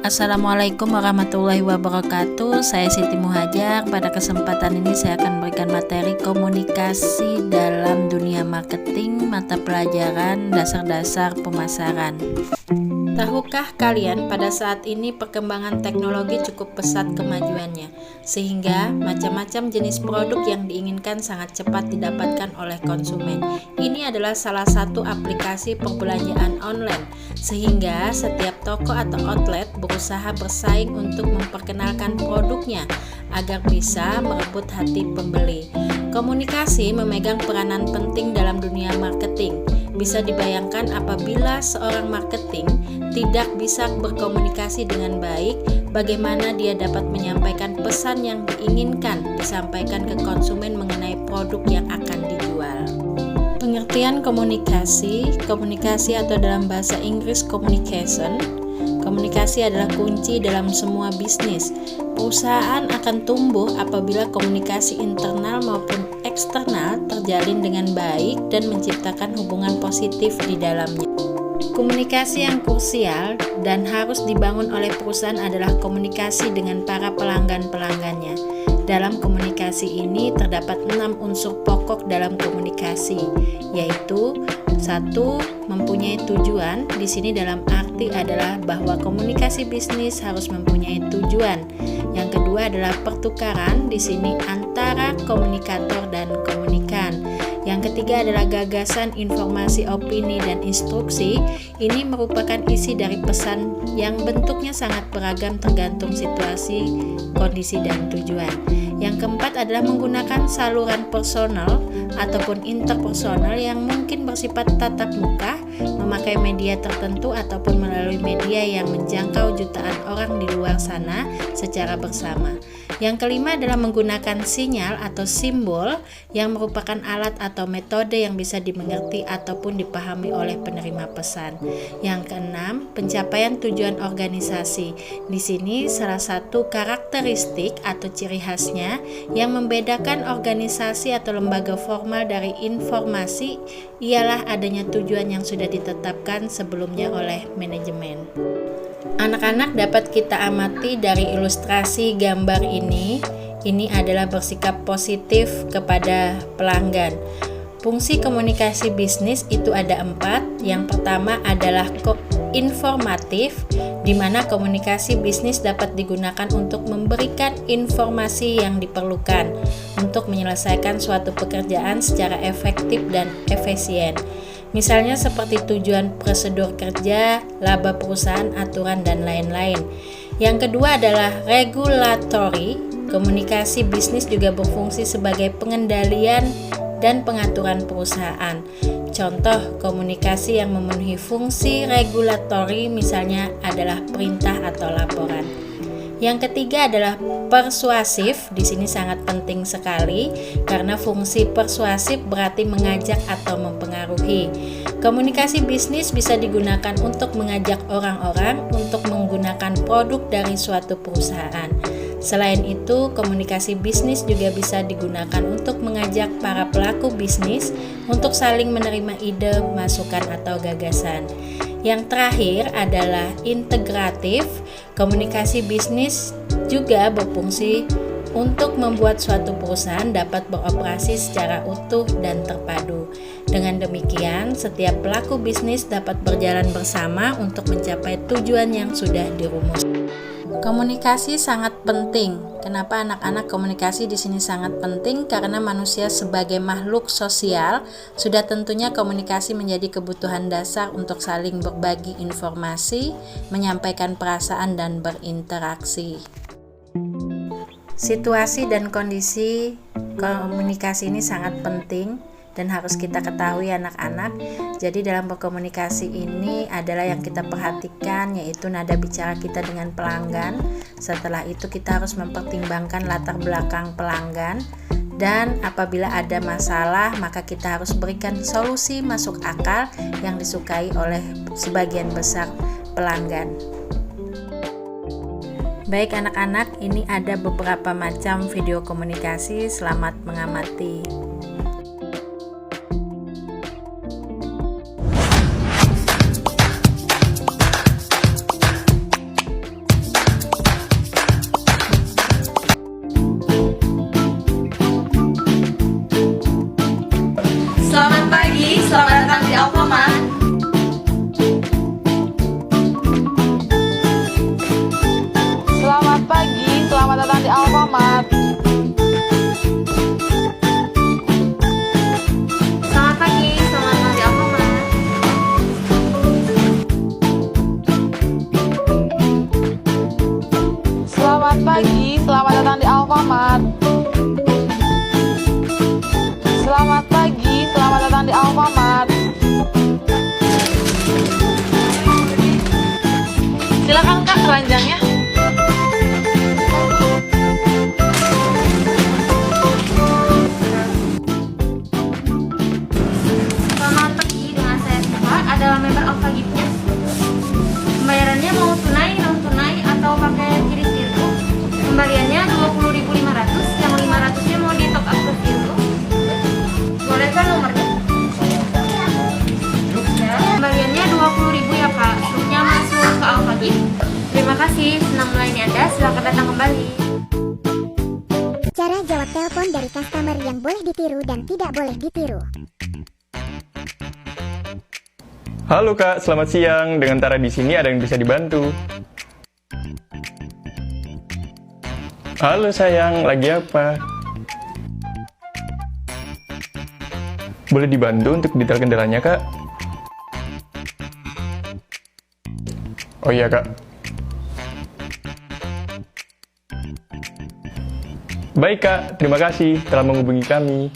Assalamualaikum warahmatullahi wabarakatuh. Saya Siti Muhajar. Pada kesempatan ini saya akan memberikan materi komunikasi dalam dunia marketing, mata pelajaran dasar-dasar pemasaran. Tahukah kalian pada saat ini perkembangan teknologi cukup pesat kemajuannya, sehingga macam-macam jenis produk yang diinginkan sangat cepat didapatkan oleh konsumen. Ini adalah salah satu aplikasi perbelanjaan online, sehingga setiap toko atau outlet berusaha bersaing untuk memperkenalkan produknya agar bisa merebut hati pembeli. Komunikasi memegang peranan penting dalam dunia marketing. Bisa dibayangkan apabila seorang marketing tidak bisa berkomunikasi dengan baik, bagaimana dia dapat menyampaikan pesan yang diinginkan disampaikan ke konsumen mengenai produk yang akan dijual. Pengertian komunikasi atau dalam bahasa Inggris communication. Komunikasi adalah kunci dalam semua bisnis. Perusahaan akan tumbuh apabila komunikasi internal maupun eksternal terjalin dengan baik dan menciptakan hubungan positif di dalamnya. Komunikasi yang krusial dan harus dibangun oleh perusahaan adalah komunikasi dengan para pelanggan-pelanggannya. Dalam komunikasi ini terdapat 6 unsur pokok dalam komunikasi, yaitu 1. Mempunyai tujuan. Di sini dalam arti adalah bahwa komunikasi bisnis harus mempunyai tujuan. Yang kedua adalah pertukaran, di sini antara komunikator dan komunikan. Yang ketiga adalah gagasan, informasi, opini, dan instruksi. Ini merupakan isi dari pesan yang bentuknya sangat beragam tergantung situasi, kondisi, dan tujuan. Yang keempat adalah menggunakan saluran personal ataupun interpersonal yang mungkin bersifat tatap muka, memakai media tertentu ataupun melalui media yang menjangkau jutaan orang di luar sana secara bersama. Yang kelima adalah menggunakan sinyal atau simbol yang merupakan alat atau metode yang bisa dimengerti ataupun dipahami oleh penerima pesan. Yang keenam, pencapaian tujuan organisasi. Di sini salah satu karakteristik atau ciri khasnya yang membedakan organisasi atau lembaga formal dari informasi ialah adanya tujuan yang sudah ditetapkan sebelumnya oleh manajemen. Anak-anak dapat kita amati dari ilustrasi gambar ini. Ini adalah bersikap positif kepada pelanggan. Fungsi komunikasi bisnis itu ada 4. Yang pertama adalah informatif, di mana komunikasi bisnis dapat digunakan untuk memberikan informasi yang diperlukan untuk menyelesaikan suatu pekerjaan secara efektif dan efisien. Misalnya seperti tujuan prosedur kerja, laba perusahaan, aturan, dan lain-lain. Yang kedua adalah regulatory. Komunikasi bisnis juga berfungsi sebagai pengendalian dan pengaturan perusahaan. Contoh komunikasi yang memenuhi fungsi regulatori misalnya adalah perintah atau laporan. Yang ketiga adalah persuasif. Di sini sangat penting sekali karena fungsi persuasif berarti mengajak atau mempengaruhi. Komunikasi bisnis bisa digunakan untuk mengajak orang-orang untuk menggunakan produk dari suatu perusahaan. Selain itu, komunikasi bisnis juga bisa digunakan untuk mengajak para pelaku bisnis untuk saling menerima ide, masukan, atau gagasan. Yang terakhir adalah integratif. Komunikasi bisnis juga berfungsi untuk membuat suatu perusahaan dapat beroperasi secara utuh dan terpadu. Dengan demikian, setiap pelaku bisnis dapat berjalan bersama untuk mencapai tujuan yang sudah dirumuskan. Komunikasi sangat penting. Kenapa anak-anak komunikasi di sini sangat penting? Karena manusia sebagai makhluk sosial, sudah tentunya komunikasi menjadi kebutuhan dasar untuk saling berbagi informasi, menyampaikan perasaan dan berinteraksi. Situasi dan kondisi komunikasi ini sangat penting dan harus kita ketahui anak-anak. Jadi dalam berkomunikasi ini adalah yang kita perhatikan yaitu nada bicara kita dengan pelanggan. Setelah itu kita harus mempertimbangkan latar belakang pelanggan, dan apabila ada masalah maka kita harus berikan solusi masuk akal yang disukai oleh sebagian besar pelanggan. Baik anak-anak, ini ada beberapa macam video komunikasi. Selamat mengamati. pagi, selamat datang di Alfamart. Selamat pagi, selamat datang di Alfamart. Silakan Kak, keranjangnya. Selamat pagi, dengan saya Siva, adalah member Alpha Gift-nya. Pembayarannya mau tunai, non tunai, atau pakai kirim Virgo. Kembaliannya 20.500, yang 500-nya mau di top up ke Virgo. Boleh kan nomornya? Ya, kembaliannya 20.000 ya Kak. Struknya masuk ke Alpha Gift. Terima kasih, senang melayani Anda. Silakan datang kembali. Cara jawab telepon dari customer yang boleh ditiru dan tidak boleh ditiru. Halo Kak, selamat siang. Dengan Tara di sini ada yang bisa dibantu. Halo sayang, lagi apa? Boleh dibantu untuk detail kendalanya, Kak? Oh iya, Kak. Baik, Kak. Terima kasih telah menghubungi kami.